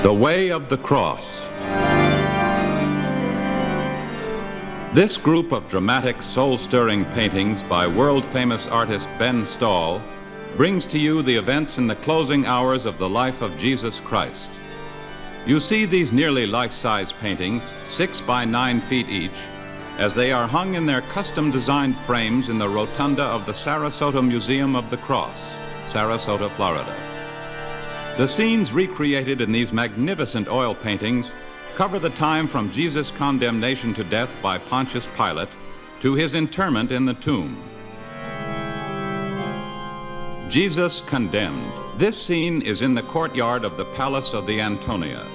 The Way of the Cross. This group of dramatic, soul-stirring paintings by world-famous artist Ben Stahl brings to you the events in the closing hours of the life of Jesus Christ. You see these nearly life-size paintings, 6 by 9 feet each, as they are hung in their custom-designed frames in the rotunda of the Sarasota Museum of the Cross, Sarasota, Florida. The scenes recreated in these magnificent oil paintings cover the time from Jesus' condemnation to death by Pontius Pilate to his interment in the tomb. Jesus Condemned. This scene is in the courtyard of the Palace of the Antonia.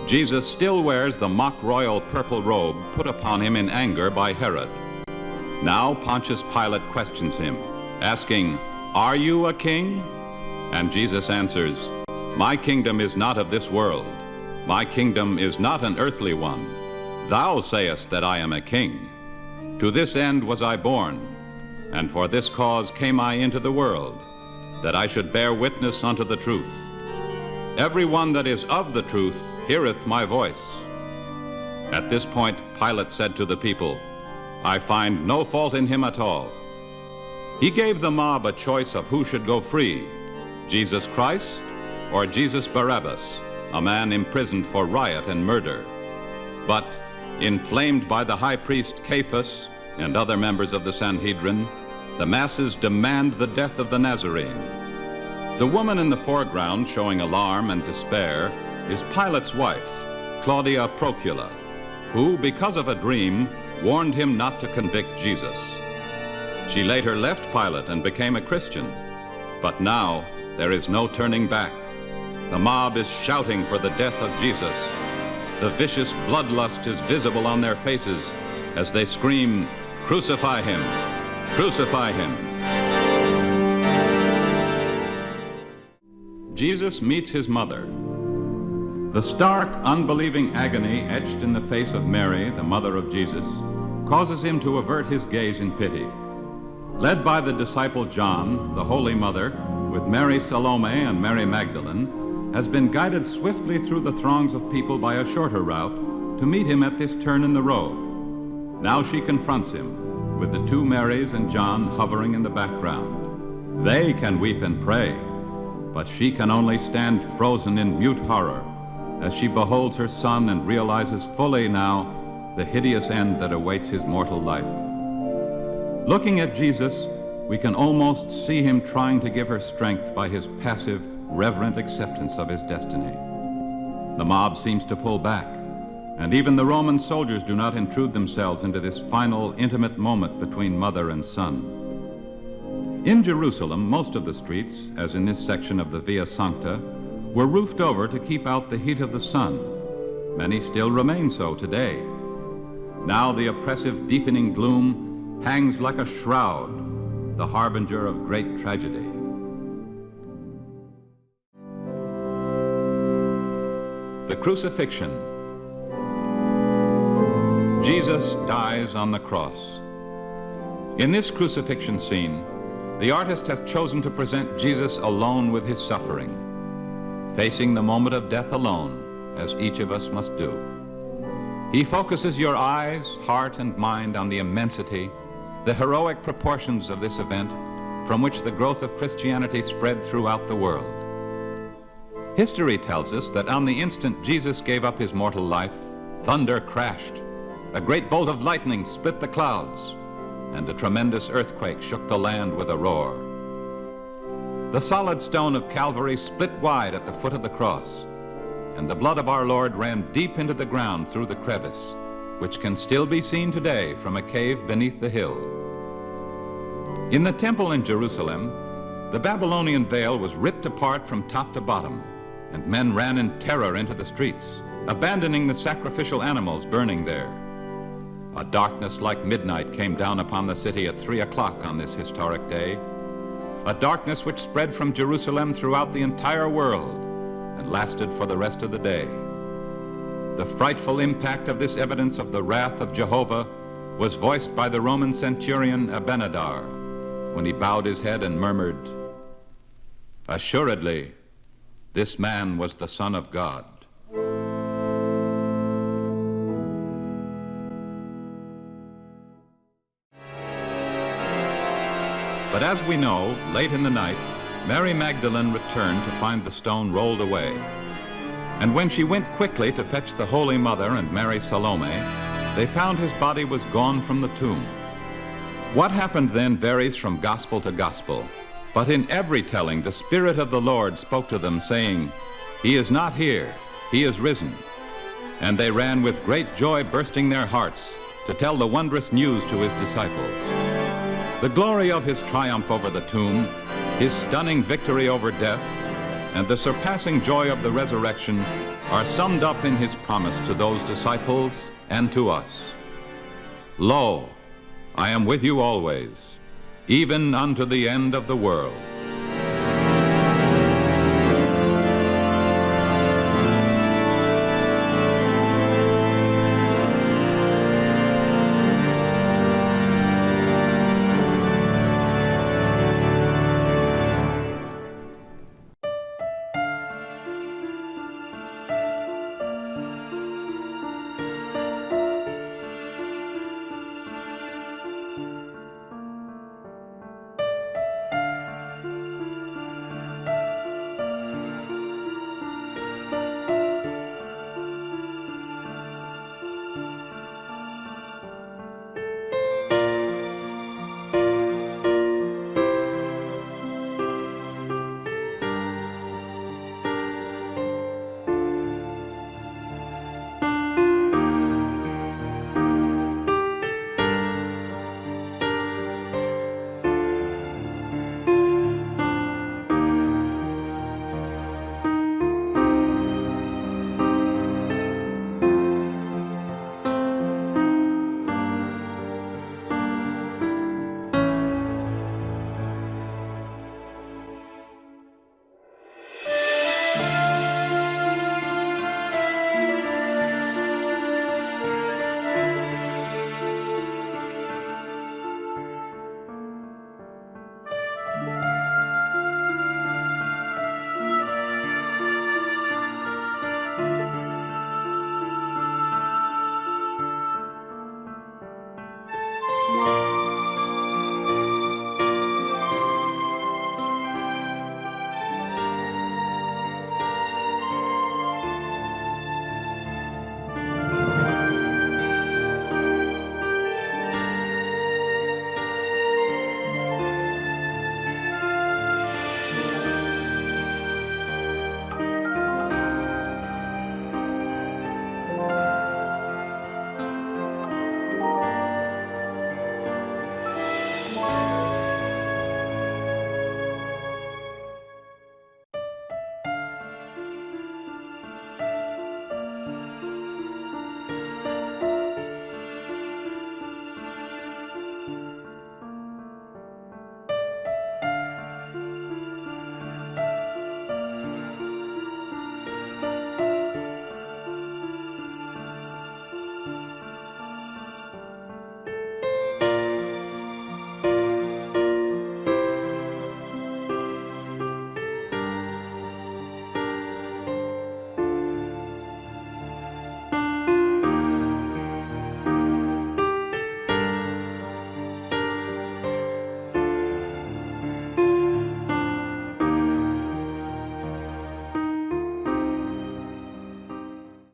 Jesus still wears the mock royal purple robe put upon him in anger by Herod. Now Pontius Pilate questions him, asking, "Are you a king?" And Jesus answers, "My kingdom is not of this world. My kingdom is not an earthly one. Thou sayest that I am a king. To this end was I born, and for this cause came I into the world, that I should bear witness unto the truth. Every one that is of the truth heareth my voice." At this point, Pilate said to the people, "I find no fault in him at all." He gave the mob a choice of who should go free, Jesus Christ or Jesus Barabbas, a man imprisoned for riot and murder. But, inflamed by the high priest Caiaphas and other members of the Sanhedrin, the masses demand the death of the Nazarene. The woman in the foreground showing alarm and despair is Pilate's wife, Claudia Procula, who, because of a dream, warned him not to convict Jesus. She later left Pilate and became a Christian, but now there is no turning back. The mob is shouting for the death of Jesus. The vicious bloodlust is visible on their faces as they scream, "Crucify him! Crucify him!" Jesus meets his mother. The stark, unbelieving agony etched in the face of Mary, the mother of Jesus, causes him to avert his gaze in pity. Led by the disciple John, the Holy Mother, with Mary Salome and Mary Magdalene, has been guided swiftly through the throngs of people by a shorter route to meet him at this turn in the road. Now she confronts him, with the two Marys and John hovering in the background. They can weep and pray, but she can only stand frozen in mute horror as she beholds her son and realizes fully now the hideous end that awaits his mortal life. Looking at Jesus, we can almost see him trying to give her strength by his passive, reverent acceptance of his destiny. The mob seems to pull back, and even the Roman soldiers do not intrude themselves into this final, intimate moment between mother and son. In Jerusalem, most of the streets, as in this section of the Via Sancta, were roofed over to keep out the heat of the sun. Many still remain so today. Now the oppressive, deepening gloom hangs like a shroud, the harbinger of great tragedy. The Crucifixion. Jesus dies on the cross. In this crucifixion scene, the artist has chosen to present Jesus alone with his suffering, facing the moment of death alone, as each of us must do. He focuses your eyes, heart, and mind on the immensity, the heroic proportions of this event from which the growth of Christianity spread throughout the world. History tells us that on the instant Jesus gave up his mortal life, thunder crashed, a great bolt of lightning split the clouds, and a tremendous earthquake shook the land with a roar. The solid stone of Calvary split wide at the foot of the cross, and the blood of our Lord ran deep into the ground through the crevice, which can still be seen today from a cave beneath the hill. In the temple in Jerusalem, the Babylonian veil was ripped apart from top to bottom, and men ran in terror into the streets, abandoning the sacrificial animals burning there. A darkness like midnight came down upon the city at 3 o'clock on this historic day, a darkness which spread from Jerusalem throughout the entire world and lasted for the rest of the day. The frightful impact of this evidence of the wrath of Jehovah was voiced by the Roman centurion Abinadar when he bowed his head and murmured, "Assuredly, this man was the Son of God." But as we know, late in the night, Mary Magdalene returned to find the stone rolled away. And when she went quickly to fetch the Holy Mother and Mary Salome, they found his body was gone from the tomb. What happened then varies from gospel to gospel, but in every telling the Spirit of the Lord spoke to them, saying, "He is not here, he is risen." And they ran with great joy, bursting their hearts, to tell the wondrous news to his disciples. The glory of his triumph over the tomb, his stunning victory over death, and the surpassing joy of the resurrection are summed up in his promise to those disciples and to us. "Lo, I am with you always, even unto the end of the world."